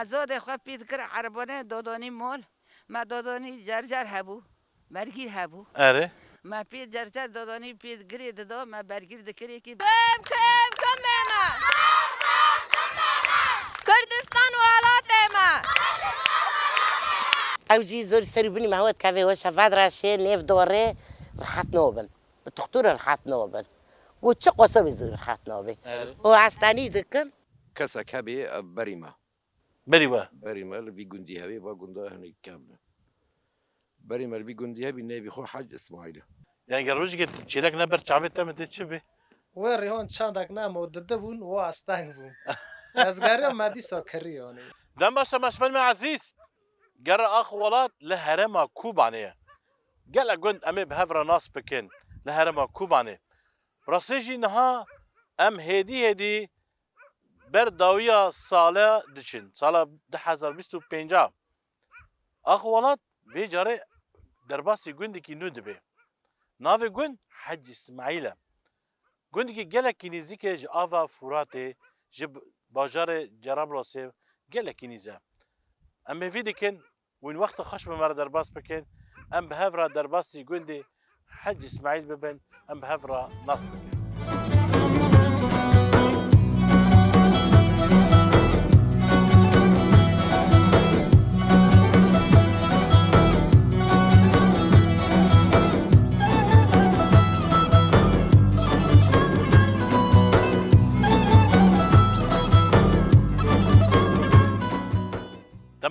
مزاد خواه پید کر عربانه دادانی مال ما دادانی جرجر هبو برگیر هبو آره ما پید جرجر دادانی پید گری دادا ما برگیر دکری که کم ما کردستان والات ما اوجی زور سری بنی مهوت کافی و شفاد راشه نیف دوره راحت نوبن بتختور راحت نوبن و چه قصه بزور راحت نوبن و عستانی دکم كسا كابي بريمة بريمة بريمة اللي بيجندي هبي وجندا هني كاملة بريمة اللي بيجندي هبي النبي خو حج إسماعيل يعني قروش قلت شيلك نبر شعبت تم تشبه وری هون چندک نمودده بون و استنگ بون از گرم مدی ساکری یعنی دم باشا مش فيلم عزيز جرى اخ ولاد لهرما كوبانيه قال قلت امي بهفرا ناس بكن لهرما كوباني راسيجي نها ام هدي بر داوية ساله دچن ساله 2025 اخ ولاد في جاري درباسي گوندكي نو دبي ناوي گوند حج اسماعيل گوندكي گله كنيزيك ج آوا فراتي جب باجار جرابلاسي گله كنيزه ام في دكن وين وقت خشم مر درباس بكن ام بهفرا درباسي گوندي حج اسماعيل ببن ام بهفرا ناس بكن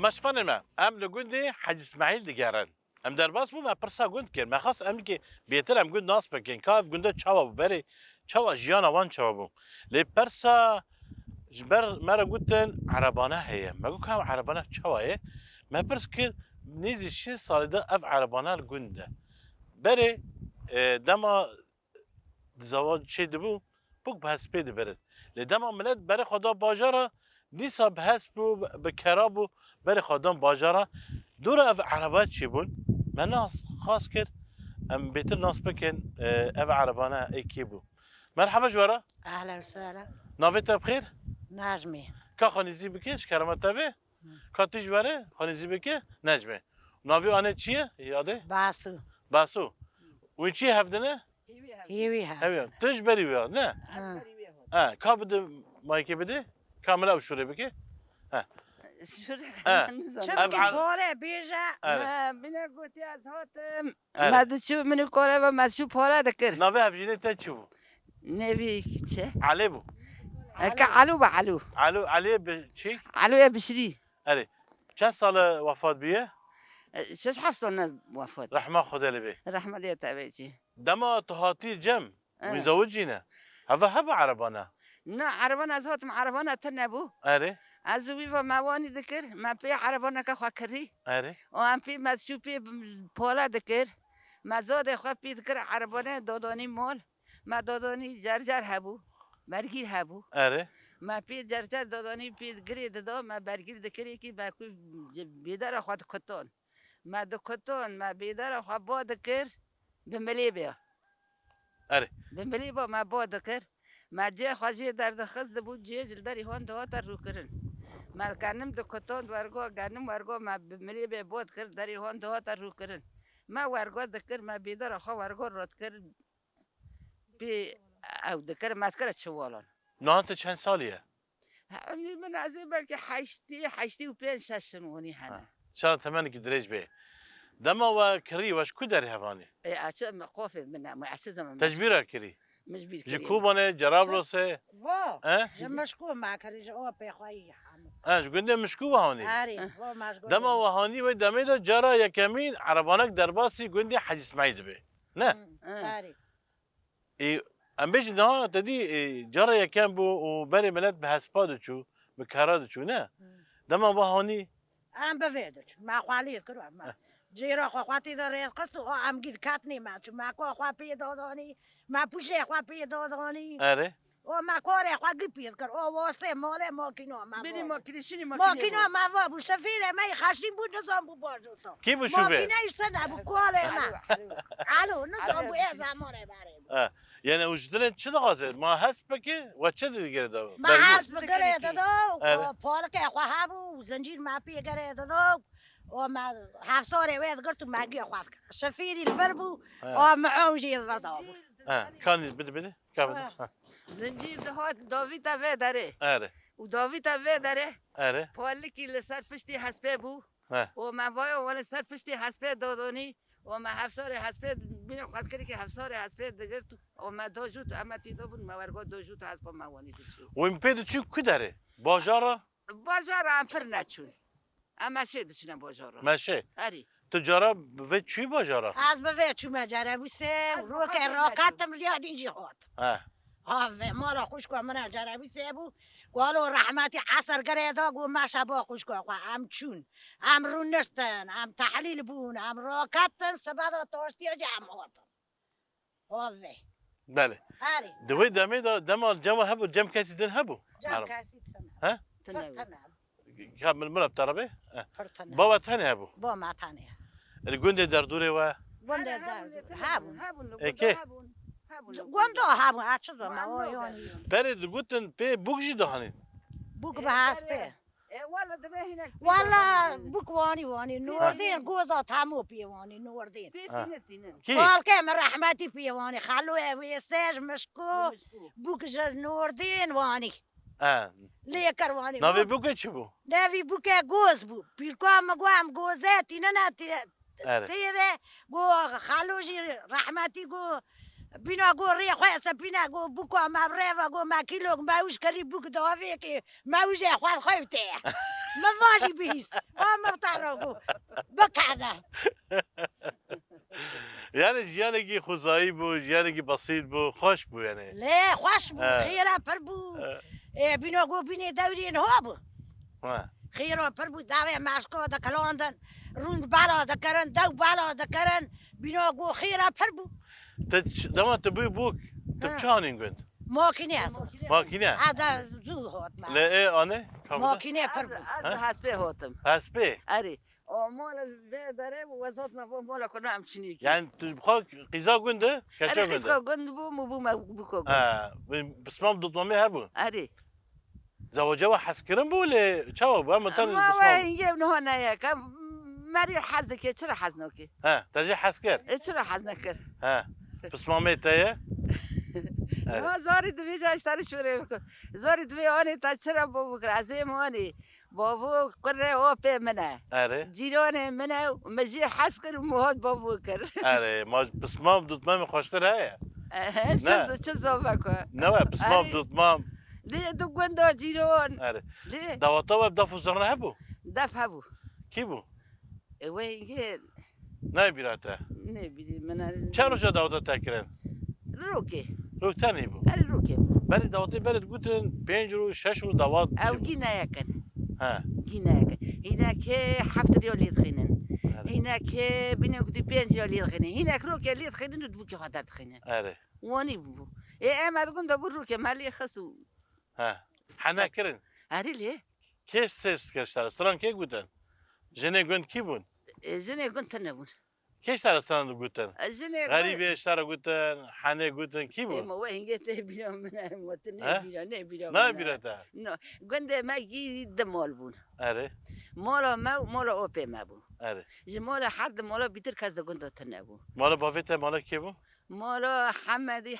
تماش فنما ام لگوندی حج اسماعیل دیگرن ام درباس بو ما پرسا گوند کن ما خاص ام که بیتر ام گوند ناس بکن کاف گونده چاوا بو بری چاوا جیانا وان چاوا بو لی پرسا جبر مرا گوتن عربانه هي ما گو کام عربانه چاوا هي ما پرس که نیزی شی سال ده اف عربانه گونده بری دما زواج چه دبو بوک بحث پیدا برد لی دما ملت بری خدا باجارا دیسا بحث بو بکرابو بری خدام باجارا دور اف عربات چی بون من ناس خاص کرد ام بیتر ناس بکن اف عربانه ای کی بو مرحبا جوارا اهلا وسهلا ناویت بخیر نجمي کا خانیزی بکش کرامت تبه کا تیج بره خانیزی بکه نجمه ناوی آنه چیه یاده باسو باسو و چی هفدنه هيوي ها همیان تیج بری بیا نه کا بده مایکی بده کاملا اشوره بکه شبكة بورة بيجا ما بنا قوتي از هاتم ما دشو منو کاره و ما شو پاره دکر ناوی هفجینه تا چی بو نبی چه علی بو که علو با علو علی به چی علو یا بشری آره چند سال وفات بیه شش حفصنا وفات رحمه خدا لبه رحمة الله تبعي دما تهاتي جم ويزوجينا هذا هبا عربانا نه عربانه از هاتم عربانه تنبو آره از ویفا موانی دکر ما پی عربانه که خواه کری آره و هم پی مزشو پی پالا دکر مزاد خواه پی دکر عربانه دادانی مال ما دادانی جرجر هبو برگیر هبو آره ما پی جرجر دادانی پی گری دادا ما برگیر دکری که با کوی بیدار خواه کتان ما دو کتان ما بیدار خواه با دکر به ملی بیا آره به ملی با ما با دکر ما جه خواجه درد خست بود جه جلدری هون دوات رو کرن ما گنم دو کتان ورگو گنم ورگو ما ملی به بود کرد دری هون دوات رو کرن ما ورگا دکر ما بیدار خوا ورگا رد کر بی او دکر ما کرد شوالان نهانت چند سالیه؟ همین من از این بلکه حشتی و پنج ششم ونی هنه شاید تمنی که دریج به دما و کری وش کو داری هوانی اچه مقافه من اچه زمان تجبیره کری مش بیل جی کری کوبانه جراب روسه وا اه مشکو ما کردی او بخوایی همه اه گنده مشکو وهانی آری وا مشکو دما وهانی و دمی دا جرا یکمین عربانک درباسی گنده حج اسماعیل به نه آری ای ام بیش نه تدی جرا یکم بو و بری ملت به حسپاد چو به کراد چو نه دما وهانی ام بویدش ما خوالیت کرد ما جیرا خواهی داره قصد او ام گید کات نیم چون ما کو خواه پیدا دانی ما پوشه خواه پیدا دانی اره او ما کاره خواه گپید کرد او واسه مال ماکینا ما بینی ماکینه شینی ماکینا ما وا بو سفیره ما خشیم بود نظام بو بارجوسا کی بو شوبه ماکینا ایست نبو کاله ما الو نظام بو از زمانه باره یعنی وجدان چه دغازه ما هست بکه و چه دیگه دا ما حسب گره دادو پالک خواه بو زنجیر ما پی گره دادو و ما حفصاره وید گرتو ماگی خواه کرد سفیری الفر بو و معاوجی الفردو کانی بده کافه زنجیر دهات داوید اوه داره اره و داوید اوه داره اره پالکی لسر پشتی حسبه بو اه. و ما وای اول سر پشتی حسبه دادونی و ما هفسار حسبه بینه خواهد کردی که هفسار حسبه دگر تو و ما دو جوت اما تیدا بود ما ورگا دو جوت حسبه ما وانی تو چی و این پیدا چی کو داره باجارا بازار هم پر نچون اما چه دشنم بازار ماشه اری تجارا و چی باجارا از به چو مجره بوسه رو که راکتم لیاد اینجی خود ها ما را خوش کنم من جره بوسه بو قالو رحمتی عصر گره دا گو ما شبا خوش کنم هم چون هم رو نشتن هم تحلیل بون هم راکتن سباد تاشتی جمع هاتن ها بله آری دوی دمی دا دم الجو هبو جم کسی دن هبو جمع کسی تنه ها پرتنه كامل ملعب تربي پرتنه بابا تاني ابو با ما تنه الجندي دردوري و گنده در هبون اكي گنده هبون اچه دو ما وایانی بري قلتن بي بوكجي دهاني بوک به حسبه والا دمه هناك والا بوک وانی نوردین گوزا تمو پیوانی نوردین تینه كي والکه من رحمتی پیوانی خلوه ویسش مشکو بوک جر نوردین وانی لیکر وانی نافي بوكي چبو نوی بوکه گوز بو پیرکام گوام گوزه تینه نه تیده گو خلوشی رحمتی گو بینا گو ری خواه سپینا گو بوکو مبره و گو مکیلو موش کلی بوک داوی که موش خواه خواه تیه مواشی بیست مبتر گو بکنه يعني جيانكي خزائي بو جيانكي بسيط بو خوش بو يعني لی خوش بو خیره پر بو بینا گو بینی دورین ها بو خیره پر بو داوی مشکو دا کلاندن روند بالا دا کرن دو بالا دا کرن بینا گو خیره پر بو دما تبوي بوك تبچانين قند ماکینه از ماكينه ادا زو هات ما لا ايه انا ماکینه پر بو از حسبه هاتم هسبي اری او مال به داره وزات ما مال کنه همچینی کی يعني تبخاك قيزا قنده اری كاتشا خیز قنده گند بو مو بو ما بو بس ما بدو مامي هبو اری زوجوا حسكرن بو ولا چاو با متن ما بس وين جبنا هنا يا كم مري حزك چرا حزنوكي ها تجي حسكر چرا حزنكر ها بس مامي تايه ما زاري دوی اشتري شوره بکن زاري دوی آنی تا چرا بابو کر عزیم آنی بابو کره او په منه اره جیران منه و مجی حس کر موهاد بابو کر اره ما بس ما بدو مامي خوشتر هيا چه زابکو نوا بس ما بدو مام ليه دو گندو جیران اره ليه دعوتوا بدفو زرنا هبو دفع بو كي بو وين جيت ناي بيراته نبي من چارو جا دعوتا تاكرن روكي روك تاني بو اري روكي بري دعوتي بري قلتن 5 رو 6 رو دعوات او جينا يكن ها جينا يكن هناك حفت ريال يدخنن هناك بينا كنت 5 ريال يدخنن هناك روكي اللي يدخنن ودبوكي خاطر يدخنن اره واني بو ايه ما تقول دبو روكي مالي خسو ها حنا كرن اري ليه كيف سيست كشتار استران كي قلتن جنة قلت كي بون جني كنت نبون كيش تار استران قلتن جني غريبة اشتار قلتن حنا قلتن كي إيه بون ما وين جيت بينا من موتني ها؟ بينا نبينا ما بيراته نو قند ما جي دمال بون اره مالا ما مالا اوبي ما بون اره جمال حد مالا بیتر کس ده گنده تنبو مالا باویت مالا کی بو مالا حمدی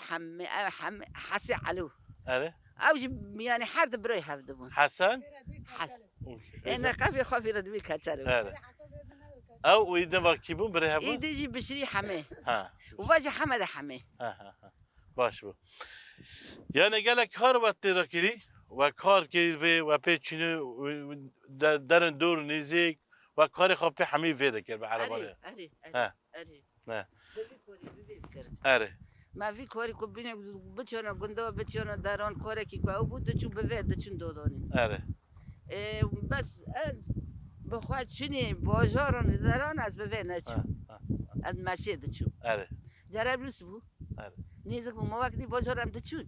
حسی علو اره او يعني حرد برای هفته بون حسن حس اوکی. انا قفي خوفي ردوي كاتشارو اره او ویدن با کی بو بره هبو يديجي بشري حماه ها وواجه حمد حماه ها باش بو yani gele kar vatte da kiri ve kar ki ve peçini derin dur nizik ve karı kapı hami ve de kir be arabaya اري ها اري ها ببي كوري ببي كر اره ما في كوري كوبينه بتشونا غندو بتشونا دارون كوري كي كو بود تشو بفيد دچون دودوني اره بس از بخواد شني بوجارون دارون از بفيد نچو از ماشي دچو اره جرب لسبو اره نيزك مو وقتي بوجارم دچون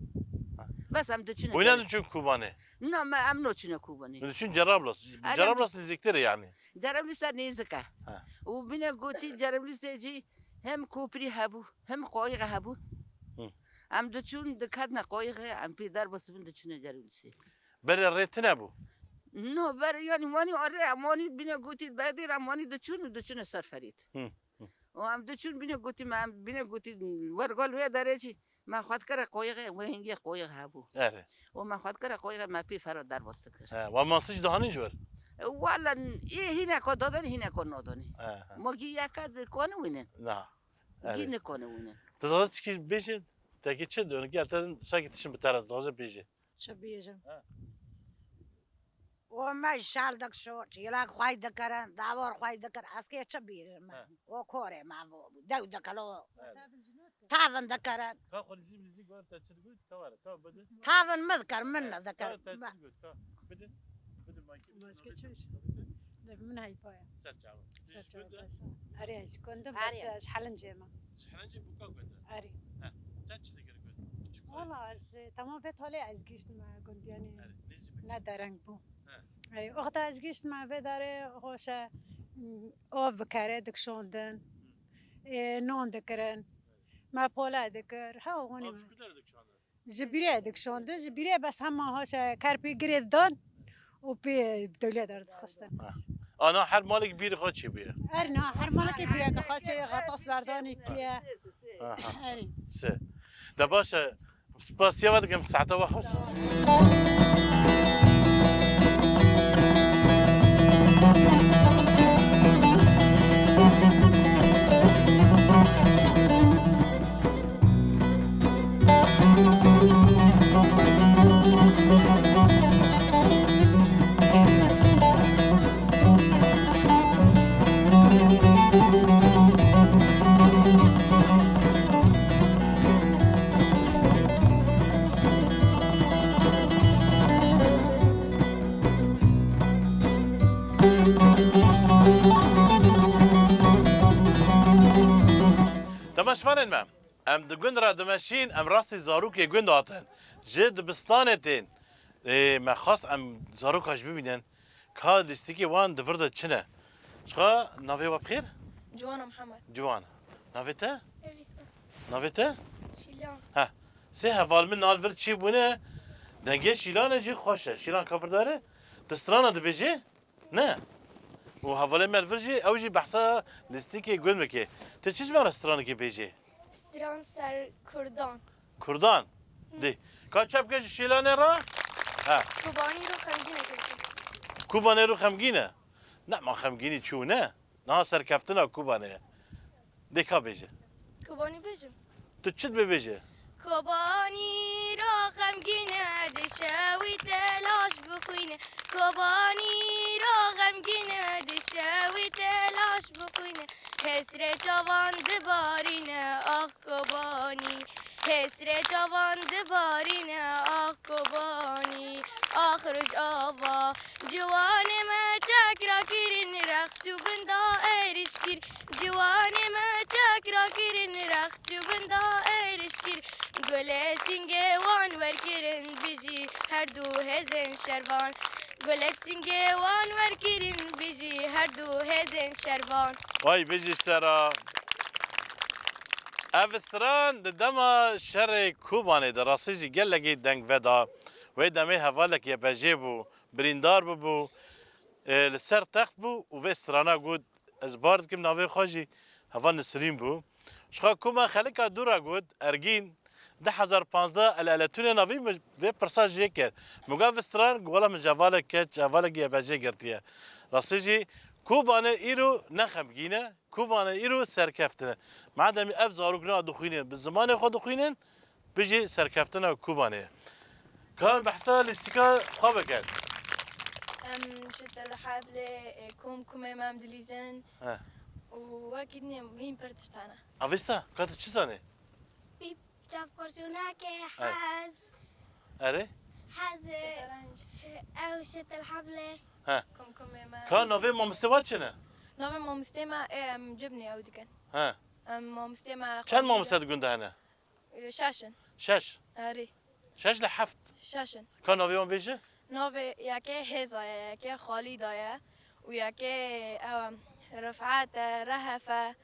بس هم دچون وينان چون کوبانه نه ما امنو چونه کوباني چون جرابلس نزیکتره yani جرب لسه نيزكا ها. وبنا قوتي جرب لسه جي هم كوبري هبو هم قايغ هبو ام دچون دكادنا قايغ ام بيدار بس من دچون جرب لسه بره ریتنه بو نو بر يعني ماني اره ماني بنا قوتي بعدير ماني دچون سرفريت وام دچون بنا قوتي ما بنا قوتي ورقال ويا داريجي ما خاطر كره قايغ وهنگي قايغ هبو اره وما خاطر كره قايغ ما بي فرا در بستكر و ماسج دهانی جور والله ايه هنا كو دادن هنا كو نادني ما جي يكاد كونه وينن نه جي نكونه وينن تدازت ki بیشه تاکی چه دونه گلتن ساکی تشم بتره تازه بیشه چه بیجم و ما شال دک شو چیلا خوای دکرن داور خوای دکر اسکی چه بیجم و کوره ما دو دکلو تاون دکرن کا خلیزی میزی گور تا چه گوت تواره تا بده تاون مذكر منا ذكر تا گوت کا بده بده مایکی ماسك تشوش من هاي فايا سرچاو سرچاو اريج كنت بس شحال نجيما شحنجی بوکا گنده اري تا چه دیگر گوت والله از تمام فيت هولي از گشت ما كنت يعني نزی ندارنگ بو اري وقت از گشت ما في داره خوش اوف بكاره دكشوندن نون دكرن ما بولا دكر ها هوني آب شکر دارد که آنها جبيري دكشونده جبيري بس هم هاش كاربي جريد دون وبي بدولة دارد خستن آنها هر مالک بیر خود چی بیه ارنا هرمالك بيا خاطر غطاس برداني كيا اري سه ده باشه سپاس یاد کم ساعته وقت دمشوارن ما ام دگون را دمشین ام راستی زاروک گون داتن جد بستانتین ما خاص ام زاروکاش ببینن که لیستی وان دورد چنه چخا ناوی و بخیر جوانا محمد جوان ناوی تا إيفيستا ناوی تا شيلان ها سه هفال من نال ور چی بونه دنگه شیلان جی خوشه شیلان کافر داره دسترانه دبیجه نه و حواله ملفرجي اوجي بحثا لستيكي يقول مكي تشيش ما رستوران كي بيجي ستران سر كردان كردان دي كاتشاب كاش شيلانه را ها كوباني رو خمجينة كردن كوبانه رو خمگينه نه ما خمگيني چو نه نه سر كفتنا كوبانه دي كا بيجي كوباني بيجم تو چت بيجي كوباني رو خمجينة دشاوي تلاش بخوينة كوباني رو غمگينة دشاوي تلاش بخوينة هسر جوان دبارينة آخ كوباني هسر جوان دبارينة آخ كوباني آخرج آوا جوان ما چکرا كيرن رختو بندا ايرش كير جوان ما چکرا كيرن رختو بندا ايرش كير گل سینگه وان ورکرن بیجی هر دو هزن شروان گل سینگه وان ورکرن بیجی هر دو هزن شروان واي بيجي سرا افستران دما شر كوبانه دراسيجي قال لقي دنگ ودا ويدمي هفالك يا بجيبو بريندار بو لسر تخت بو وفسترانا قد از بارد کم نوی خواجی هوا نسرین بو شخوا کما خلقا دورا گود ارگین 2015 الالتون نوی به پرساج یکر مگا وستران گولا من جواله که جواله گیه بجه گرتیه راستی جی کوبانه ایرو نخمگینه کوبانه ایرو سرکفتنه معدمی اف زاروگنا دخوینه به زمان خود دخوینن بيجي سركفتنا كوبانية كان بحثها الاستيكا خوابه كان شت الحبل كم امام دليزن واكيد هين برتشتانا عفيستا كانت شو ثاني؟ بيب جاف كرتوناك حاز أري؟ حاز او شت الحبل ها كم امام كان نوفي ما مستوات شنو؟ نوفي ما مستمع جبني او دكان ها ما مستمع كان ما مستوات قلت هنا؟ شاشن شاش أري شاش لحفت شاشن كان نوفي ما بيجي؟ نوفي ياكي هزايا ياكي خالي دايا وياكي رفعات رهفة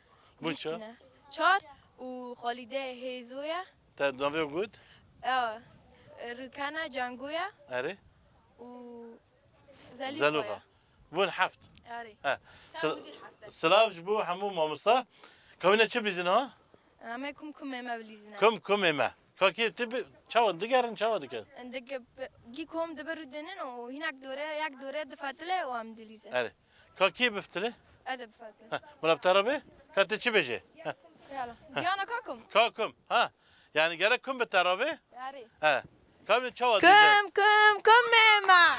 بونشا چار و خالده هزويا تا نوفي قلت؟ ركانا جانجويا أري؟ و زلوفا بون حفت أري ها سلاف جبو حمو ما مستا كوينة شو بيزنها؟ أما كم ما بليزنا كم ما كاكي تبي شو دقارن شو دقار عندك جيكم دبروا دنن وهناك ياك دورة دفاتله وام دليزة أري كاكي بفتله؟ هذا بفاتله ولا بتعرفي؟ كانت شو بيجي؟ يلا ديانا كاكم كاكم ها يعني جركم بتعرفي؟ أري ها كم شو كم ما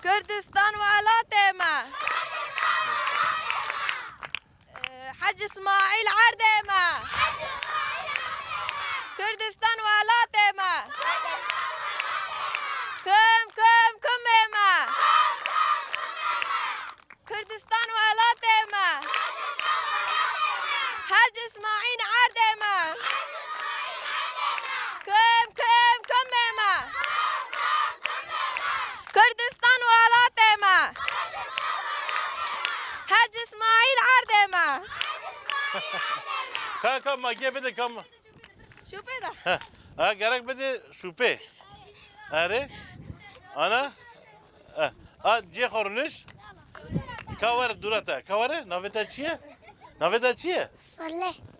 كردستان وعلات ما حج اسماعيل عرض ما كردستان وعلات ما كم ما كردستان وعلات ما حج اسماعيل عرض ما كم ما كردستان وعلات ما حج اسماعيل عرض ما كم ما جي بدي كم شو بده؟ ها جرك بدي شو بي أري أنا جي خورنش كوار دورته كواره نافتا چیه نافتا چیه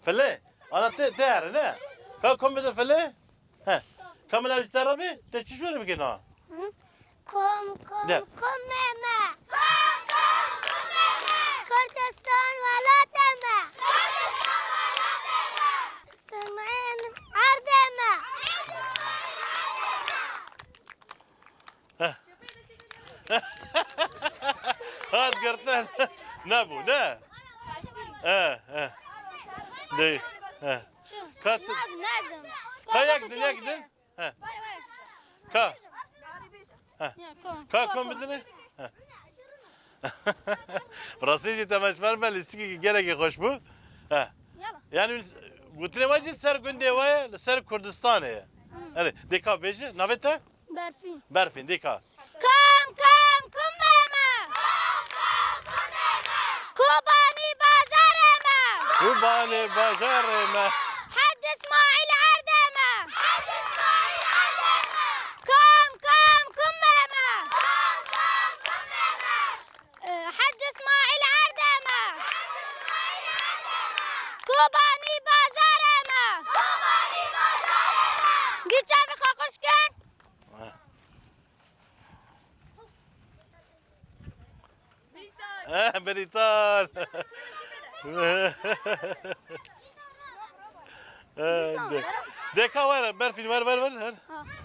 فله أنا تهر نه كم بدي فله ها كم لا ترى تشوف شو بيجينا كم ما كردستان ولا تما سمعين عرض ما هاد قرطان نابو لا دي كات نازم كايك دن كم بدنا راسيجي تماشمر مالستيكي جالك خوش بو يعني قلت لي واجد سر قندي ويا لسر كردستان هي ديكا بيجي نافتا برفين ديكا كم ماما كوباني بازار ما كوباني بازار ما حج اسماعيل عرض ما كم ماما حج اسماعيل عرض ما كوباني بازار ما قيتشا بخاقش كان بريطان ديكا ورا برفين ور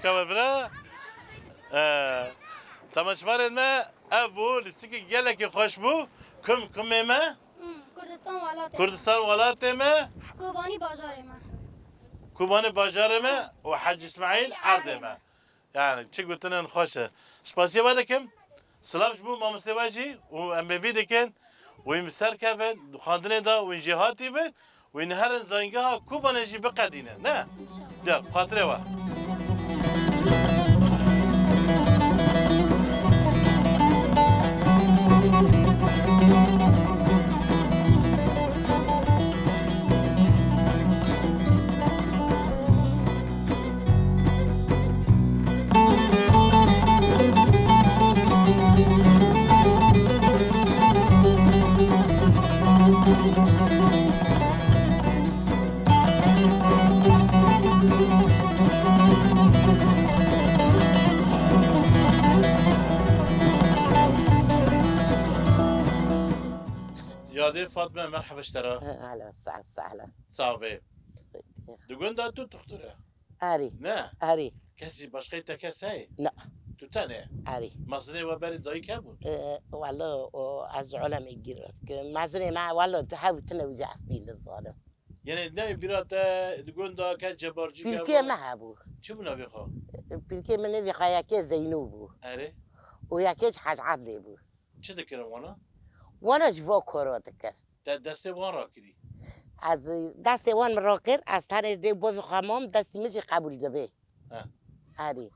كوابرا تماشمار ما ابو لسيكي جالك خوش بو كم ما كردستان ولات ما كوباني بازار ما وحج اسماعيل عرض ما يعني شو قلت لنا خوشه سباسيو بالكم سلاف بو ما مستواجي وام بفيدكن ويمسر كفن خاندنه دا وجهاتي به وينهرن زنگها كوبانه جي بقدينه نه يلا خاطره وا قاضي فاطمه مرحبا اشترى اهلا وسهلا صعبه دقون دا تو دكتوره اري نه اري کسی باشقه کس هی لا تو تنه اري مزنه و بری دایی که بود والله از علم يجرت مازني ما والله تحاول تنوجع بين الظالم یعنی نه بیرات دقون دا که جبارجی که بيلكي ما ابو چه مناوی خواه بيلكي من في قياكي زينوبو اره وياكيش حاج عدلي بو چه دکرم وانا وانا جوا كورو دكر دست وان را کری از دست وان مراكر از تاني دي بو في خامم دست مجي قبول دبي اري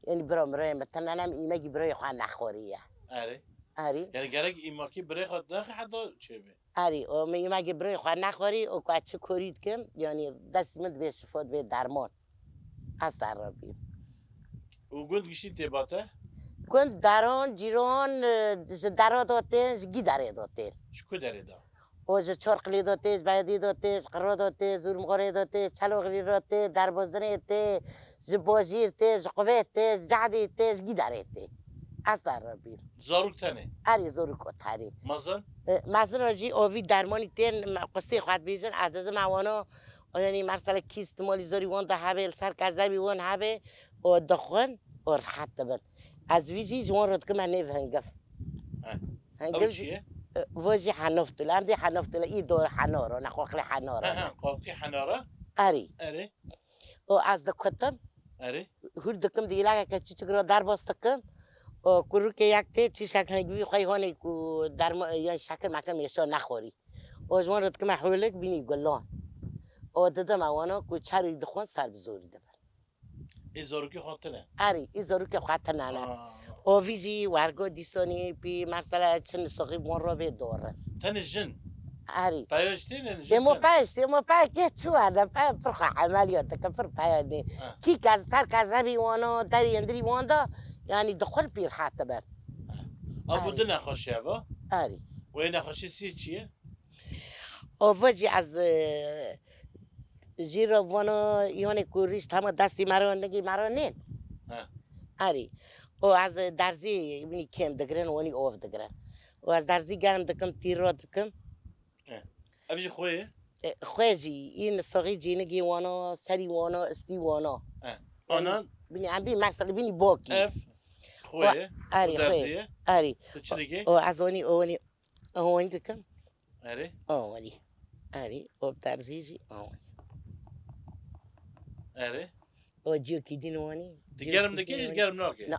يعني برا مراي مثلا انا ايماجي براي خان نخوريه اره اري یعنی گرگ ایماکی برای خود نخی حتی چه بی اري او ايماجي براي خان نخوري او كاتش كوريد كم يعني دست مد به شفات به درمان از درابي و گوند گشتی تیباته كنت دارون جيرون درا دوتين گيداره دوتين شکو داره دا او چرقلی دوتيش بعدي دوتيش قرو دوتيش زورمغوري دوتيش چلوغلي دوتيش دربوزنه ته جبوجير ته قوه ته جعدي ته گيداره ته از درابي زاروک تنه اری زور کو تاری مزن مثلا جی اوی درمانی تن قصه خواهد بیشن عدد معوانو یعنی مثلا کیست مالی زوری وان ده هبه سر کذبی وان هبه و دخون و راحت بن از ویجی جوان رد که من نیف هنگف او چیه؟ وجی حنفت لام دی حنفت ای دور حنارا نخوخل حنارا قالقی حناره اری اره و از دکتم اره هر دکم دیلاگه که چی چگرا در باستکم و کرو که یک ته چی شکل گوی خواهی هانی کو درم یا شکل مکن میشا نخوری و جوان رد که محولک بینی گلان و دادم اوانا کو چاری دخون سر بزوری دبر ای زاروکی خاطنه اری ای زارو که خواهد نه و ویزی ورگو دیسانی پی مثلا چند ساقی بون را به دوره تن جن اری پیاشتی نه جن دمو پای که چوانه پای فرخ عملیات که فر پایانی کی کاز تر کازبی وانا دری اندری واندا یعنی دخول پیر حتی بر ابو ده نخوشی اوا اری و این نخوشی سی چیه؟ و وجی از جیرا وانا یعنی کوریش تمام دستی مرا نگی مرا نین اری و از درزی بینی کم دگرن وانی اوف دگرن و از درزی گرم دکم تیر را دکم افجی خویه؟ خویجی این ساقی جینگی وانا سری وانا استی وانا آنان؟ بینی ام بی مثلا بینی باکی اف خویه؟ اری خویه اری تو چی دیگه؟ و از وانی دکم اره؟ آوانی اری و درزی جی آوانی اره؟ و جیو کی دین وانی گرم دکیش گرم ناکه؟ نه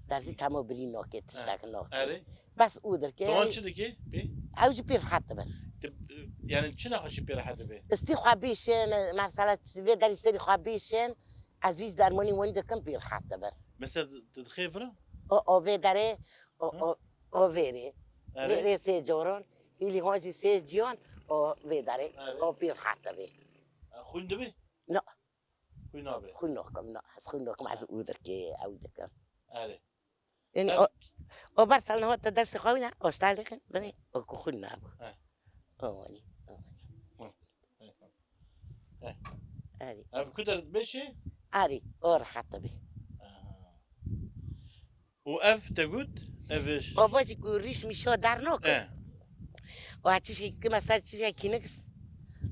درزی تمام بری ناکه تشتاک ناکه اره؟ بس او در که تو آن چی دیگه؟ بی؟ اوجی پیر حتی بر یعنی چی نخوشی پیر حد بی؟ استی خوابیشن مثلا وی داری سری خوابیشن از ویز درمانی وانی دکم پیر حتی بر مثل تدخیفره؟ او وی داره او ویره ویره سه جوران هیلی هانجی سه جیان او وی داره او پیر حتی بی خوین دو بی؟ نه خوین نابی؟ خوین نکم نه از خوین نکم از او در که او دکم اره این او برسال نه تا دست خوابی نه اشتال دکن بنی او که خوین نبود آوانی آری اف کدرت بشه؟ آری او حتی بی و اف تگود؟ افش؟ او وجی که ریش میشو در نکن و هچیش که مثلا چیزی کینکس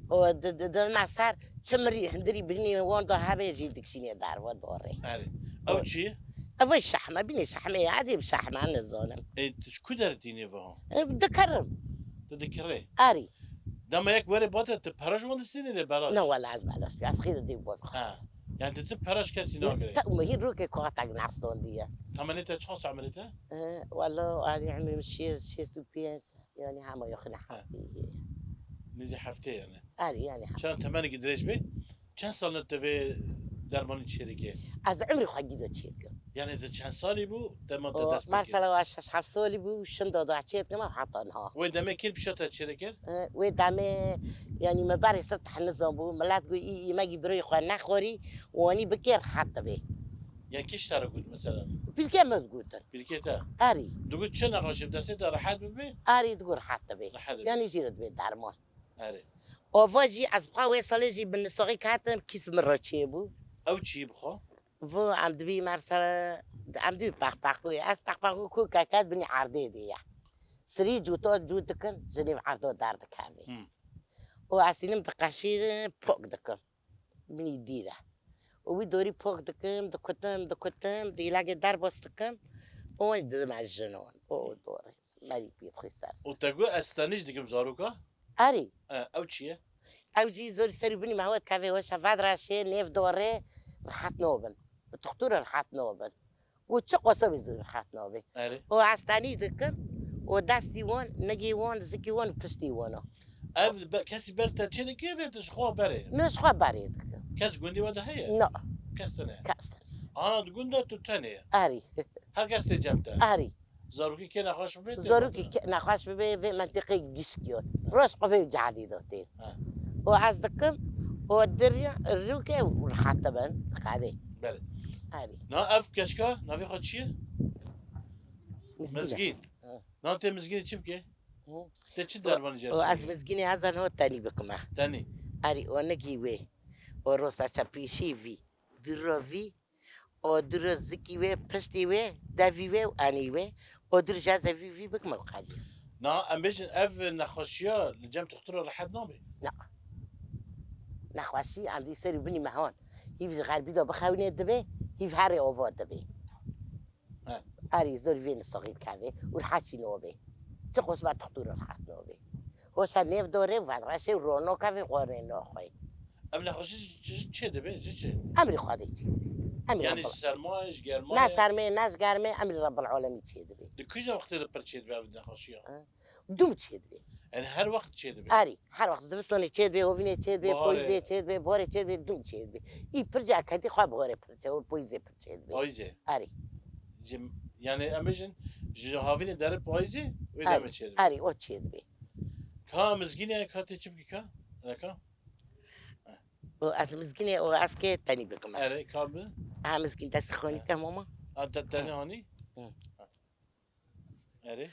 و دل مثلا چمری هندری بینی وان دو هبه جی دکشینی در و داره اره او چیه؟ او شحمه بینی شحمه عادی بشحمه نزانم ای کدرت دینه وها؟ دکرم تدکره؟ آری دما یک وری باته ت پراش وندستینی ده براش؟ نه ولی از بلاش از خیر دی بود یعنی ت پراش کسی ناگره؟ تا مهی رو که کاتگ نستان دیگه عملیته چخص عملیته؟ والله عادی عمري مشي تو پیش یعنی همه یخنه هفته نزی هفته یعنی آری یعنی چند تمنی گدرش بی؟ چند سال نتوی درمانی چریکه؟ از عمری خواهی دو چید کم یعنی تو چند سالی بو دما دست بگیر؟ مثلا و 6-7 سالی بو شن دادا چید کم حتی آنها و دمه کل پیشتا چریکر؟ و دمه یعنی مباری سطح نظام بو ملات گوی ای مگی بروی خواه نخوری وانی بکر حتی بی یعنی کش تارا گود مثلا؟ بیلکه مد گودن بیلکه تا؟ آری دوگو چه نخوشیم دسته دا راحت ببی؟ آری دور حتی بی راحت ببی یعنی جیرد بی درمان آره آواجی از بقیه سالی جی بالنساقی کاتم کیس مراچه بو او چی بخوا؟ و عمدبی مثلا عمدبی پخ کوی از پخ کو کاکات بنی عرضه دیه سري جوتو جوتكن جنيف عرضو دار دكامي مم. وعسينم دقاشير فوق دكم من يديره ويدوري فوق دكتم دي لاقي دار بوستكم وين مع الجنون ودوري ما يبيت خساس وتقول استنيش ديكم زاروكا اري او تشيه او جي زور سري بني ما هو كافي وش فاد راشي نيف دوري رحت نوبن الدكتور رحت نوبن وتشق وسوي زور رحت نوبن اري وعستاني دكم وداستي وون نجي وون زكي وون بستي وونو اف كاسي برتا تشيني كيف تشخو بري مش خبري دكم كاس قندي ودا هي لا كاستنا كاستن انا تقول تو تانية اري هل كاستي جامتا اري زاروكي كنا خوش بيت زوروكي نخاش في منطقة جسكيون روش قفي جعدي دوتين وعزدكم ودريا الروكي والحطبن قاعدين بله اري نا اف كشكا نافي خد شيه مسكينة مسكين آه. نا انت مسكين تشبكي مم. تشي دربان جالس وأز مسكينة هذا هو تاني بكما تاني اري ونجي وي وروسا شابيشي في دروفي او درو زكي وي بستي وي دافي وي واني وي ودر جازا في بكما قاعدين نا امبيشن اف نخشيا لجام تختار لحد نوبي نخواشي عندي سري بني مهون هيف غالبي دو بخاوني دبي هيف هاري اوفو دبي ها. اري زور فين الصغير كافي والحاشي نوبي تقوس ما تختور الحات نوبي هو سنيف دوري وفاد راشي ورونو كافي قوري نوخوي ام نخشي تشي دبي تشي امري قادي تشيدبي امري يعني رب سرمايش جرمايش ناس ارمي ناس قارمي امري رب العالمين تشيدبي دكيجا وقت برتشيد بي نخشيا دوم تشيدبي يعني هر وقت تشيد بي اري هر وقت زبستوني تشيدبي هوفيني تشيدبي بهاري. بويزي تشيدبي بوري تشيدبي دوم تشيدبي اي برجع كدي خواب غوري برجع والبويزي برتشيدبي بايزه اري يعني اميجن جهافين دار بايزه ولا ما تشيد اري او تشيدبي كا مسكينه كاتي تشبكي كا انا كا وأز مسكينة وأسكي تاني بكم اري كابل مسكين تسخوني كماما انت الثاني هوني اري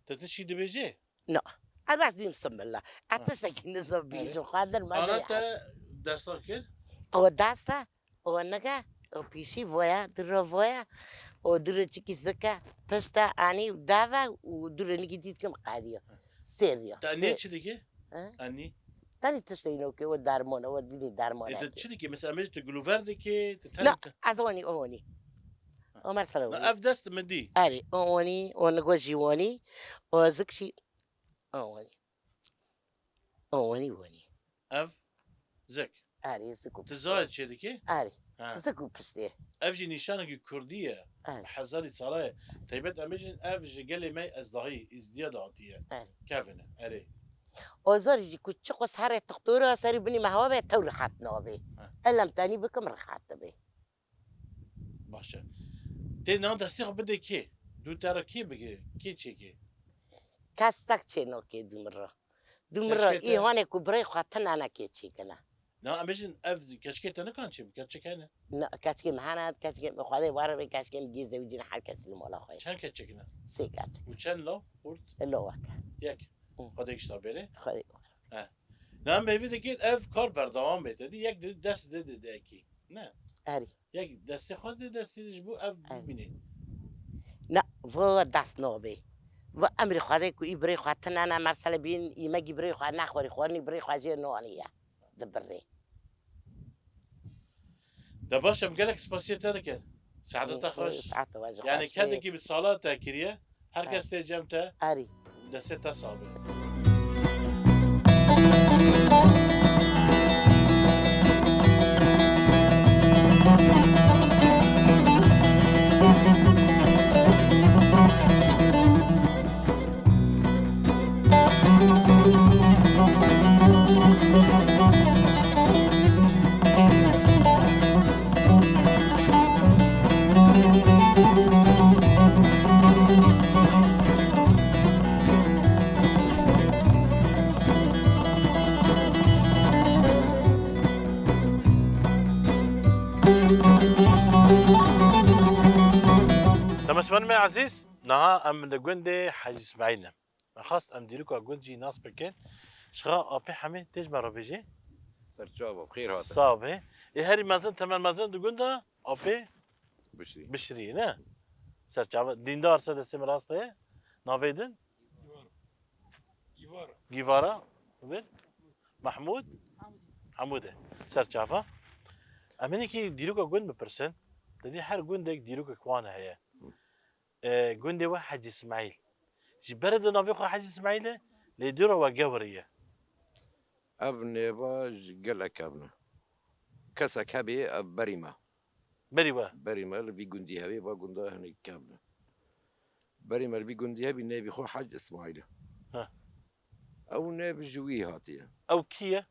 تتشي دبيجي أنا بس بيم سم الله أتسك نزب بيجو قادر ما انا بيع تا دستاكل أو داستا أو نجا أو بيشي فويا درو فويا أو درو تشيكي زكا بستا أني ودافا ودرو نجديد كم قادية سيريا تاني تشدكي ها؟ اني تاني تشتينو كي ودارمون أو ديني دارمون انت تشدكي مثلا اميج تقولوا فردكي لا أزوني أوني عمر سلوي اف دست من دي أري أوني ونجوجي وني وزكشي أوني وني اف زك أري زكو تزايد شدكي أري ها زكو بستي اف جي نشانك كرديه أري حزاري صلاة تيبت اميجن اف جي قال لي ماي ازدهي ازدياد عطيه أري كافنا اري وزرجي كنت شقص هاري تختورة سري بني ما هو بيت تور خاتنا بي ألم تاني بكم رخات بي باشا تي نان دستيق بده كي دو ترى كي بكي كي تشيكي كاستك تشينو كي دمرة كشكيتا؟ إيه هوني كبري خاتنا أنا كي تشيكنا نا اميجن اف كشكيت انا كان شي كاتشكنا لا كاتشكي معانا كاتشكي بخوادي واربي كاتشكي مجيزة ويجينا حركة سلم ولا خوي كان كاتشكنا سي كاتشك وكان لو قلت اللي هو كان ياك خدك شتابيلي خدي نعم بيفيد كيد اف كار بردوام بيت دي ياك دست داكي نا أري ياك دست خد دست جبو اف بيني لا فو داس نوبي وأمري خوادي كو إبري خاتنا أنا مرسل بين يمجي بري خوانا خوري خواني بري خواجي نوانية دبري ده باشا مقالك سباسيت هذا كان ساعة تخش ساعات واجه يعني كادكي بالصلاة تاكيريا هركز تجمته أري دستة صابر تمشون معي عزيز نها ام لجوندي حاج اسماعيلنا خاص ام ديلكو جوندي ناس بكين شغا ابي حمي تجمع ربيجي سرجابه بخير هذا صابه هاري مازن تمام مازن دجوندا ابي بشري بشري نا سرچاوه دیندار سر دستم راسته ناویدن گیوارا ببین محمود حموده سرچاوه امینی که دیروکا گوند بپرسن دادی هر گوندک دیروکا کوانه هیا گونده و حج اسماعیل جی برد ناوی خو حج اسماعیل لیدورا و گوریه ابني باج قلك ابنه كسك هبي بريمه بری و بريمه اللي بيقندي هبي با هني كابنه بريمه اللي بيقندي هبي نبي خو حج اسماعيل ها. او نبي جوي هاتيه او کیه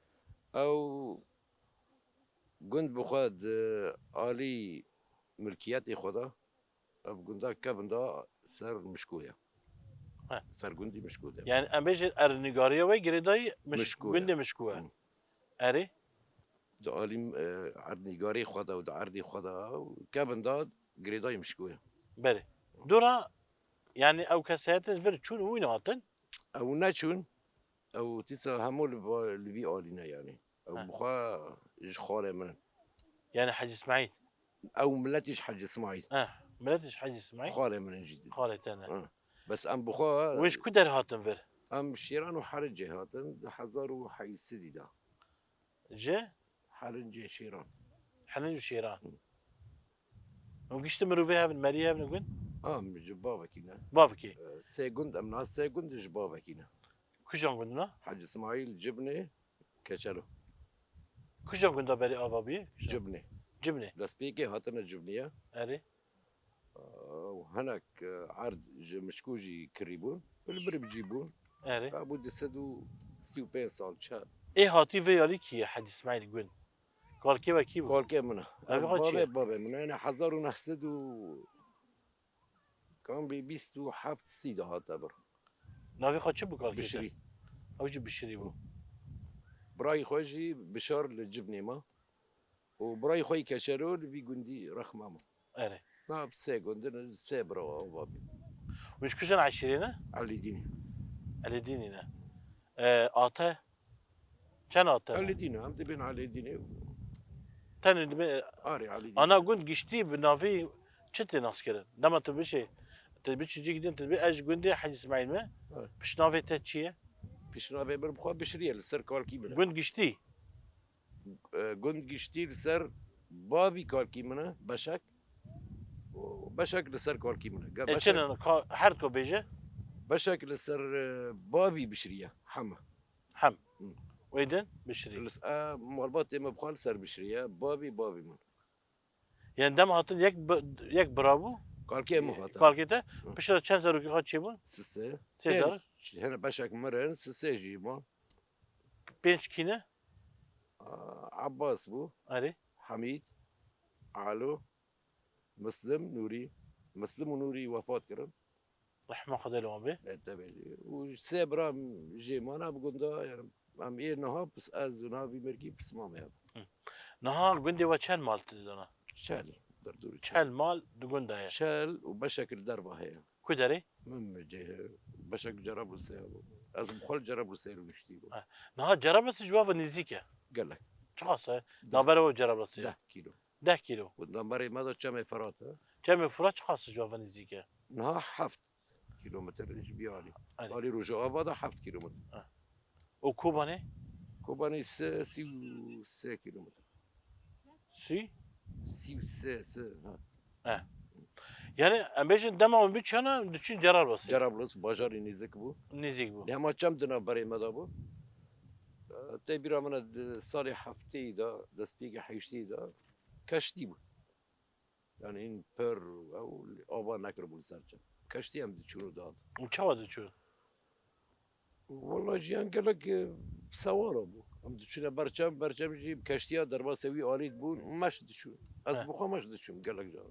او قند بخواد آلي ملكياتي خدا اب قندا كابندا سر مشكوية ها. سر قندي مشكوية یعنی امیش ارنگاریه و گریدای مشکوه. گونده مشکوه اری دا آلي عردنيقاري خدا ودا عردي خدا كابندا قريداي مشكوية بری دورا یعنی او کسایت فر چون وین هاتن او ناتشون او تسا همول لفي آلينا يعني او ها. بخوا خالي من یعنی حج اسماعیل او ملتيش حج اسماعيل ملتش حج اسماعیل خالي من جديد خالتنا بس ام بخوا وش کدر هاتن فر ام شيران وحرجي هاتن 1060 دا جه حرنجي شيران حنين وشيران وقشت مروفي هابن ماري هابن قن ام جبابا كينا بافكي سيكوند ام ناس سيكوند جبابا كينا كجان قندنا حج اسماعيل جبنه كشلو كجان قندا بري آبابي جبنه جبنه دس بيكي هاتنا الجبنيه اري وهناك عرض مشكوجي كريبون بالبر بيجيبون اري ابو دسدو سيو بيسال شا ايه هاتي في يالي كي حج اسماعيل قن قال كي وكي قال كي منه أبي خد شي. بابا من انا حزار ونحسدو كان بيستو حفت سيدا هاتبر نافي خد شو بقال كي بشري او جي بشري بو براي خوجي بشار للجبنه ما وبراي خوي كشرو اللي بيقندي رخمامه اري ما بسيقندن سيبرا بابي وش كجان عشرينه علي ديني على ديننا آتا كان آتا علي ديني هم تبين علي ديني تاني اري علي ديني انا قلت قشتي بنافي شتي ناس كده لما تبشي تبشي جيك دين تبي اج قندي حج اسماعيل ما بش نافي تاتشيه بيشنا بيبر بخوا بشريه لسر كالكي منه قند قشتي قند قشتي لسر بابي كالكي منه بشك وبشك لسر كالكي منه اتشن حركو بيجي بشك لسر بابي بشريه حما حم ويدن بشري لس مربوط ما بخال سر بشريه بابي من يعني دم هاتن يك برافو كالكي مو هاتا كالكيتا بشرا كان زاروكي هات شيبون سسه سيزار هنا بشك مرن سسه جيبون بينش كينا عباس بو اري حميد علو مسلم ونوري وفات كرن رحمه خدا لهم به وسابرا جيمانا بقول يعني عم ايه نها بس از نها مركي بس ما مهب نها قندي وشان مال تدنا شال دردوري شال مال دقندا هي شال وبشكل دربه هي كدري من جهه بشكل جرب السيل از بخل جرب السيل ويشتي نها جربت جواب نزيكا قال لك شخص نابرو جربت 10 كيلو 10 كيلو ودمري ماذا كم فرات كم فرات شخص جواب نزيكا نها 7 كيلومتر ايش بيالي علي رجوع هذا 7 كيلومتر وكوباني كوباني سي كيلومتر سي يعني امبيشن دما بيتشانا دشين جرار بس جرب لس باجاري نيزك بو نيزيك بو لما كم دنا بري ماذا بو تبيرا من صالح حفتي دا دسبيق حيشتي دا كشتي بو يعني ان بير او اوبا نكربو لسارجا كشتي هم دشونو داد وشو دشو والله جيان قال لك سواره بو هم دشونا برشام جيب كشتيا دربا سوي اليد بون ماش دشون از بخوا ماش دشون قال لك جا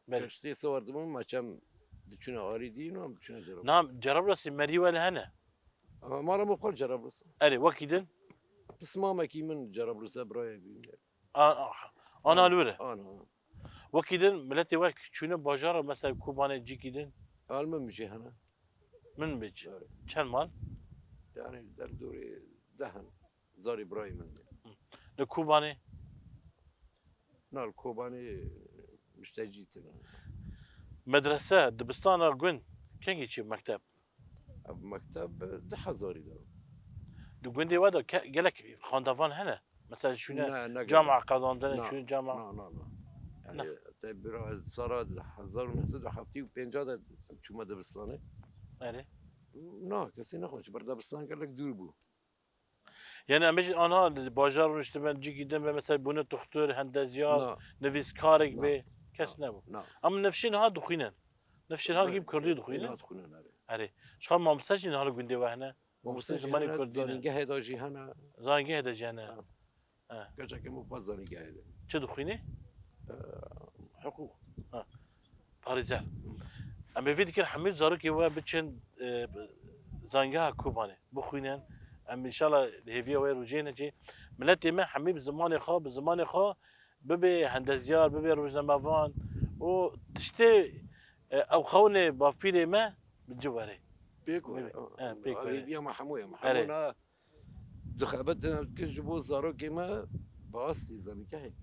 كشتي صور دمون ما كم دشونا اليدين وهم دشونا جرب نعم جرب راسي مري ولا هنا ما راه مبقول جرب راسي اري وكيدن بس ما كي من جرب راسي براي انا لوره انا وكيدن ملتي وك شنو باجار مثلا كوبانه جيكيدن المهم مشي هنا من بيج كان مال يعني در دوري دهن زاري براي من الكوبانه نا الكوباني مش تجيتنا مدرسه دبستان گوند کنگی چی مکتب مكتب 10,000 دارم دو گوندی ودا گلک خاندوان هنه مثلا شونه نه جامعه قداندن نه. شونه جامعه نه يعني تبرع صار 1975 شو ما دبستانه آره نه کسی نخوش بر دبستان قال لك دور بو یعنی امیش آنها باجار رشته من جی گیدن به مثلا بونه دکتر هندزیار نه نویس کارک نه. به کس نبود نه اما نفشین ها دخینن نفشین ها گیم کردی دخینن نه تخونه نره آره شخص ما مساجین ها گونده وهنه ممسن زمانی زمانی کردی زانیگه هداجی هنه زانگه هده جانه کجا که مو باز زانیگه هده چه دخینه حقوق پاریزر اما ویدی که حمید زارو که و بچن زانگه ها کوبانه بخوینن ام ان شاء الله هیوی و روجینه چی ملت ما حمید زمان خو ببي هندزيار ببي روزنامه‌وان و تشتي او خونه بافيلي ما بالجواري بيكو بيكو يا محموية محمونا دخبت كجبو زارو كيما باستي زانيكه هيك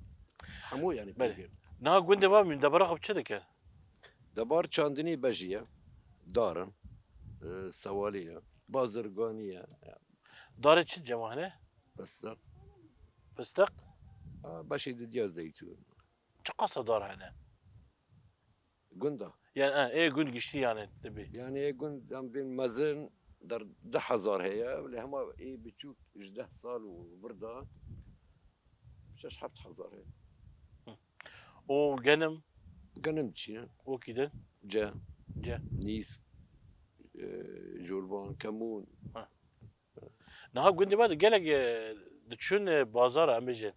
حمو يعني بيكو نه گونده با من دبر خب چه دکر دبار چاندنی بجیه دارن سوالیه بازرگانیه داره چه جماهنه فستق فستق باشي دیا زيتون چه قصه داره هنه قنده يعني ايه گوند گشتی يعني تبي يعني قند ام بين مزن در 10,000 هي اللي هما ايه بتشوف 11 سال وبرده مش 7,000 هي و جنم قنم تشينا وكده جا نيس جولبان كمون نه گونده با گلگ دچون بازار امیجن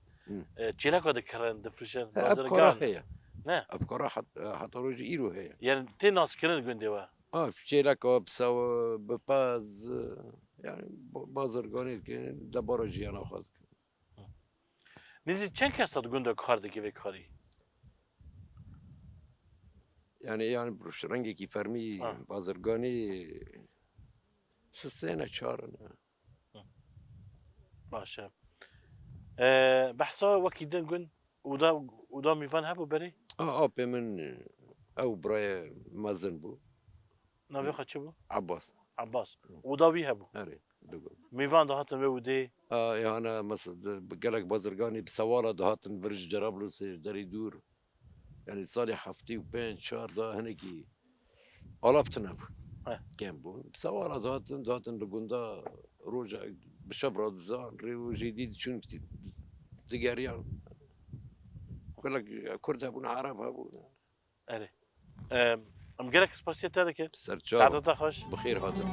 چیلا کد کرن دفرشن بازار ابكارا گان هي نه ابكارا حتى روجي ايرو هي يعني تي ناس کرن گونده با بشيلك بسو بباز يعني بازرگانی که دبارا جیانا خواست نیزی چند کس داد گونده کار دکی به کاری يعني بروش رنگی کی فرمی بازرگانی سنه چارن باشه بحثا وكيدن گون ودا میفان هبو بری به من او برای مازن بو ناوی خود چه بو عباس ودا بی هبو اره دگو میوان دهاتن به ودی يعني مثلا قالك بازرگانی بسواله دهاتن برج جرابلس داري دور يعني صالح حفتي وبين شهر ده هنكي قلبتنا بو كان بو بسواله دهاتن لقندا روجا بشبرة الزان ريو جديد شنو تجاريان يقول لك كرد ابو عرب ابو اره ام قالك سباسيت هذا كده سرچاب سعادتك خوش بخير هذا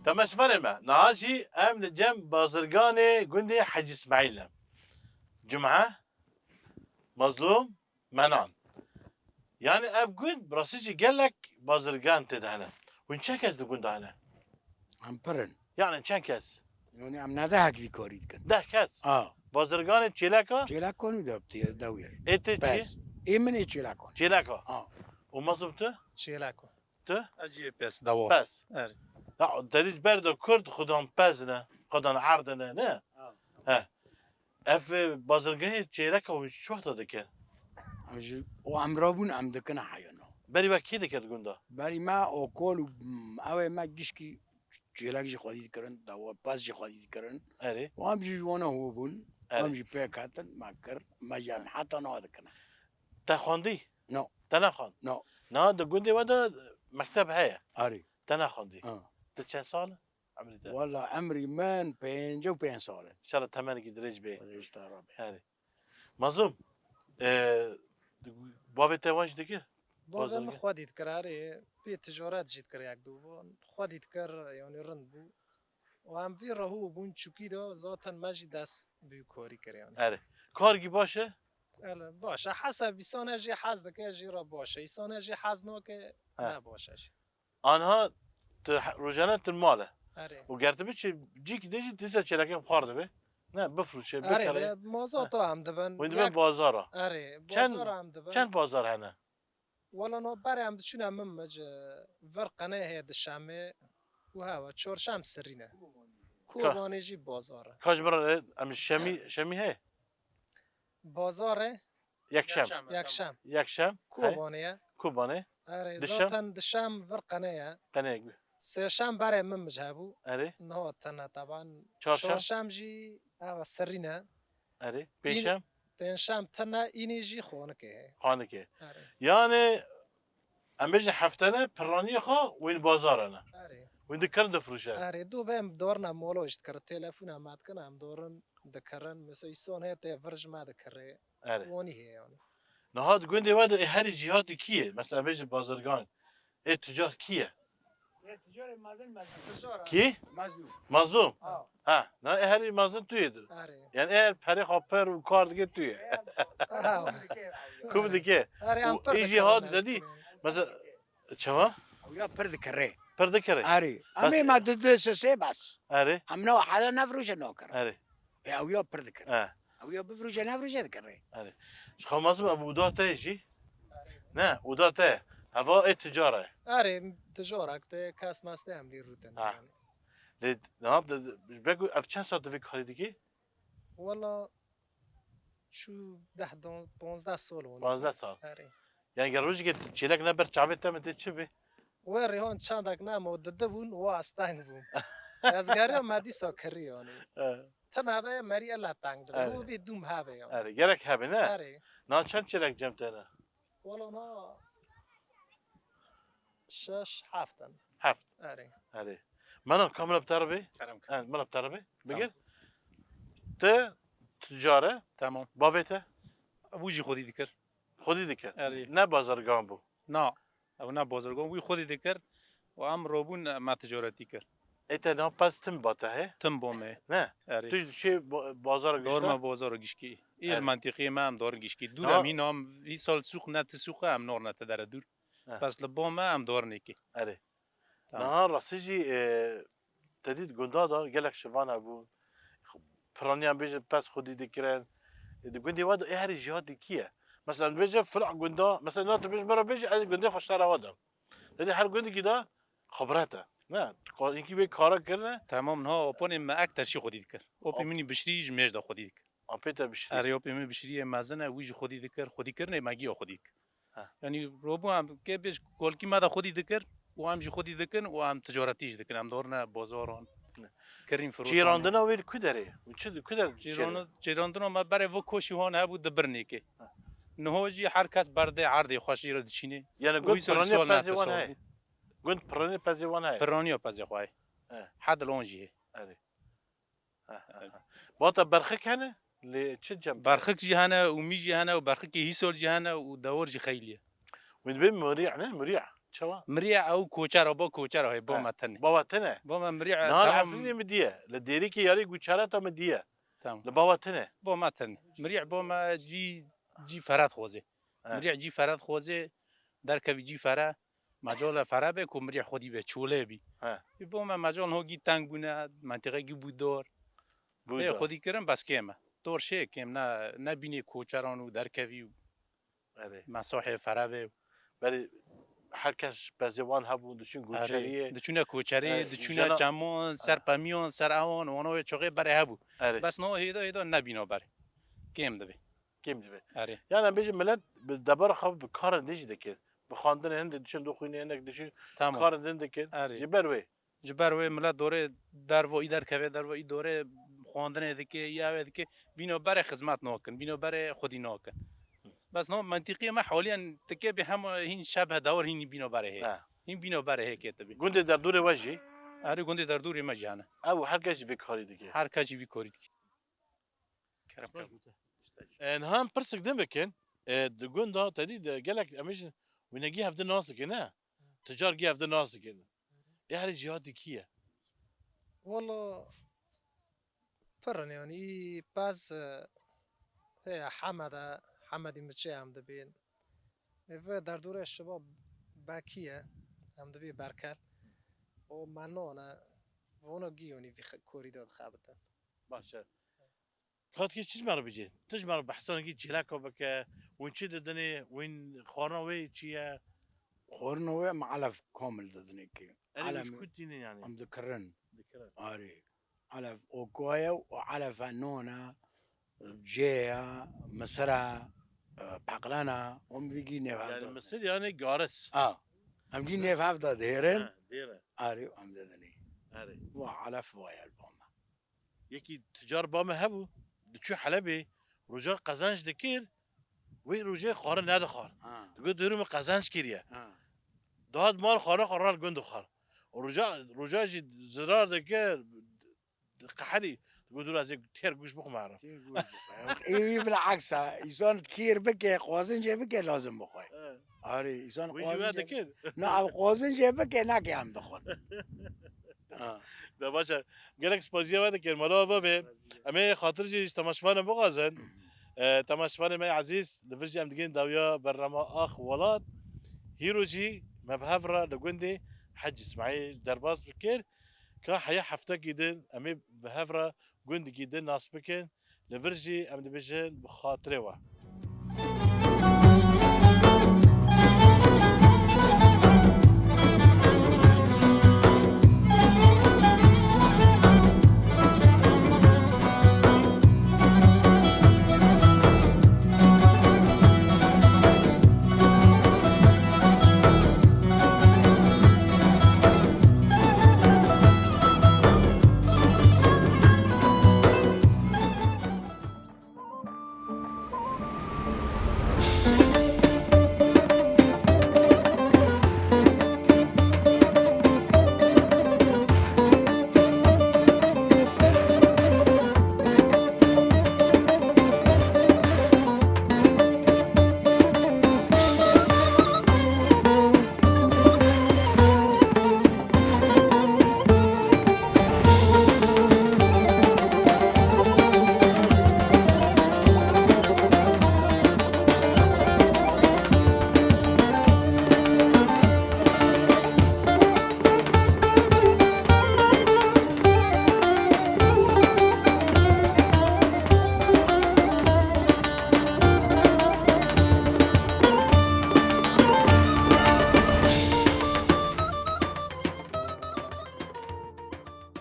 تماش فرما ناجي ام لجنب بازرگاني قندي حج اسماعيل جمعة مظلوم منان يعني اف قند براسيجي قال لك بازرگان تدهنا وين كاس تقول دهنا هم پرن يعني كاس يعني هم نده في کارید کن ده كاس بازرگان چيلاكا چیلک کنی دویر انت بس ای من چیلک کن چيلاكا ومظلوم تو چیلاکو تو اجي بس دوا بس لا داريج برد كرد خدهم بازنا خدهم عرضنا نه ها اف بازرگان چيلاكا وش وقت دكن و امرابون ام دکن حیانا بري وكي دكت قندا بری ما اوکول او ما گیشکی چیلک جی خودید کرن دوا پاس جی خودید کرن اري و هم جی وانا هو بون و هم جی پیکاتن ما کر ما جام حتی نو دکن تخوندي نو تنخون نو نا ده قندي وده مكتب هيا اري تنخوندي ده كم سال عمري ده والله عمري من 55 سال ان شاء الله تمانك دريج بي وليش ترى هاري مظلوم بابي تاوانش دكير بابا ما خودید کراره پی تجارت جید کر یک دو خودید کر یعنی رند بو و هم وی راهو بون چوکی دا ذاتن مجی دست بیو کاری کریان اره کارگی باشه اله باشه حسب ایسان جی حز دکه جی را باشه ایسان جی حز ناکه نباشه آنها روزانه ترماله اره و گرته به چی جی که دیجی دیسا چلاکه بخارده به نه بفروشه اره بکره مازاتا هم دبن وین دبن بازارا اره بازار هم دبن چند بازار هنه والا نو برای هم دچون هم مج ورقنه هید شمه و هوا چورشم سرینه کوبانه جی بازاره کاش برای ام شمی هی بازاره یکشم کوبانه اره ذاتن دشم ورقنه قنه سرشم برای من مجهبو اره نه تنه طبعا چهارشم چهارشم جی او سرینه اره پنجشم تنه اینی جی خونه که خانه که اره یعنی ام بيجي حفتنا برانية خا وين بازارنا اره وين دكر دفروشة اره دو بهم دورنا مولو اشتكر تلفون هم كنا هم دورن دكرن مثل يسون هي تفرج ما دكره اره واني هي يعني نهاد قندي واد هر جهات كيه مثلا بيجي بازرگان ايه تجار كيه تجار مازن كي مظلوم ها نه هر مازن تويد يعني ايه بري خابر وكار دگه توي كوب دگه اي جهات ددي مثلا چوا ويا برد كره برد كره اري امي ما تدسسه بس اري امنا حدا نفروش نوكر اري يا ويا برد كره ويا بفروش نفروش كره اري شخو مازم ابو داته جي نه وداته هوا التجاره اري تجاره كته كاس ماسته هم لي روتن يعني لید نه بگو اف چند ساعت دوی کاری دیگه والله شو 15 سال 15 سال اري يعني روزی که چیلک نبر چاوه تم ده چه به وری هون چندک نمو دده بون و استنگ بون ازگاری هم مدی ساکری یعنی تنها به مری الله تنگ داره هو بی دوم هبه یعنی اره گرک هبه نه اره نه چند چیلک جمع نه والا نه 6 7 اره اره منم کاملا بتربی منم بتربی بگیر ته تجاره تمام باوته ابوجی خودی دیگر خودی دیگر نه بازرگان بو نه او نه بازرگان وی خودی دیگر و ام روبون ما تجارتی کرد ایتا نه پس تم باته تم بومه نه تو چه بازار گشته دور ما بازار گشکی این منطقه ما هم دور گشکی دور امین هم این سال سوق نت سوق هم نور نت داره دور پس لبا ما هم دور نیکی اره نه راستی تدید گندادا گلک شوانه بون پرانی هم بیش پس خودی دیگرن گندی واد هر جهات کیه مثلا بیش فلع گندا مثلا نه تو بیش مرا بیش از گندی خوشتر آوادم ولی هر گندی کدا خبرته نه اینکی به کارا کرده تمام نه اپون ما اکتر شی خودی کرد اپی منی بشریج میج دا خودی کرد اپیتا بشری اره اپی من بشری مازنه ویج خودی کرد خودی کرد نه ماگی خودی یعنی روبو هم که بیش کل کی ما دا خودی کرد و هم جی خودی دکن و هم تجارتیش دکن هم دورنا بازاران کریم فروش جیراندنا ویل کدره چه کدر جیراندنا ما برای و کوشی هون ها بود دبرنی که نهوجی هر کس برده عرض خوشی رو دچینه یعنی گفت پرانی پزیوان های گفت پرانی پزیوان های پرانی پزیوان حد لونجی اره باتا برخک هنه ل چه جنب برخک جهانه و می جهانه و برخک هیسول جهانه و دور جی خیلیه وين بين مريع نه مريع شوا مريع او كوچر با كوچر هي با متن با وطنه با مريع نهار عفني مديه لديري كي ياري كوچرتا مديه تمام لبا وطنه با متن مريع با ما جي فرات خوزه مريع جي فرات خوزه در كوي جي فرا مجال فرا به کو مريع خودي به چوله بي با ما مجال هو گي تنگ بونه منطقه گي بودار به خودي کرم بس كيما دور شي كيم نه بيني كوچران و در كوي مساحه فرا به ولی هر کس بزیوان هبون دچون گوچریه دچونه کوچری دچونه جمان سر پمیون سر آوان اونو چوغه بره هبو بس نو هیدا نبینا بره کم دبی یعنی بیش ملت دبر خواب به کار نجده که به خواندن هند دچون دو خوینه هنگ دچون کار هند که جبروی ملت دوره در و ایدر کوه در و ای دوره خواندن دکه یا دکه بینو بره خدمت نکن بینو بره خودی نکن بس نو منطقی ما حاليا تكي بهم هين شبه دور هين بينو بره هين بينو بره كتبي گوند در دور وجهي اري گوند در دور ما جانا او هر کس في کاری دیگه هر کس في کاری دیگه ان هم پرسک دم بکن د گوندا تدید گلک امیش ونگی هفته ناس کنه تجار گی هفته ناس کنه هر جهات کیه والله فرن يعني باز هي حمدي متشي هم دبين و در دوره الشباب باكية هم دبي بركل و منونا و اونو گیونی في كوريدور خابتن باشه خاطر کی چیز مرا بجی تج مرا بحثان کی چلاکو بک وين چی ددنی وين خورنوی چیه خورنوي معلف كامل ددنيكي انا مش كنت يعني عم ذكرن اري علف اوكويا وعلف نونا جيا مسرا بعقلنا هم بيجي نفاف يعني مصير يعني جارس هم جي نفاف دا ديرن ديره اري هم ددني اري وعلف ويا البوما يكي تجار باما هبو دشو حلبي رجاء قزانج دكير وي رجاء خارن هذا خار تقول دورم قزانج كيريا داد مال خانه قرار گندو خار ورجاء جي زرار دكير قحري تقول دور از تير گوش بخو معرف اي بالعكس يسون كير بك قوازن جي بك لازم بخوي اري يسون قوازن دكير نعم قوازن جي بك ناكي هم دخل ده باشه گلک سپازیه وده که مالا و به اما خاطر جی تماشفان بغازن تماشفان ما عزیز لفرجی ام دگین داویا برنامه اخ ولاد هيروجي مبهفرة لجندي حج اسماعيل درباس بكير كا حيا حفتا جدا امي بهفرة جندي جدا ناس بكين لفرجي ام دبيجن بخاطروا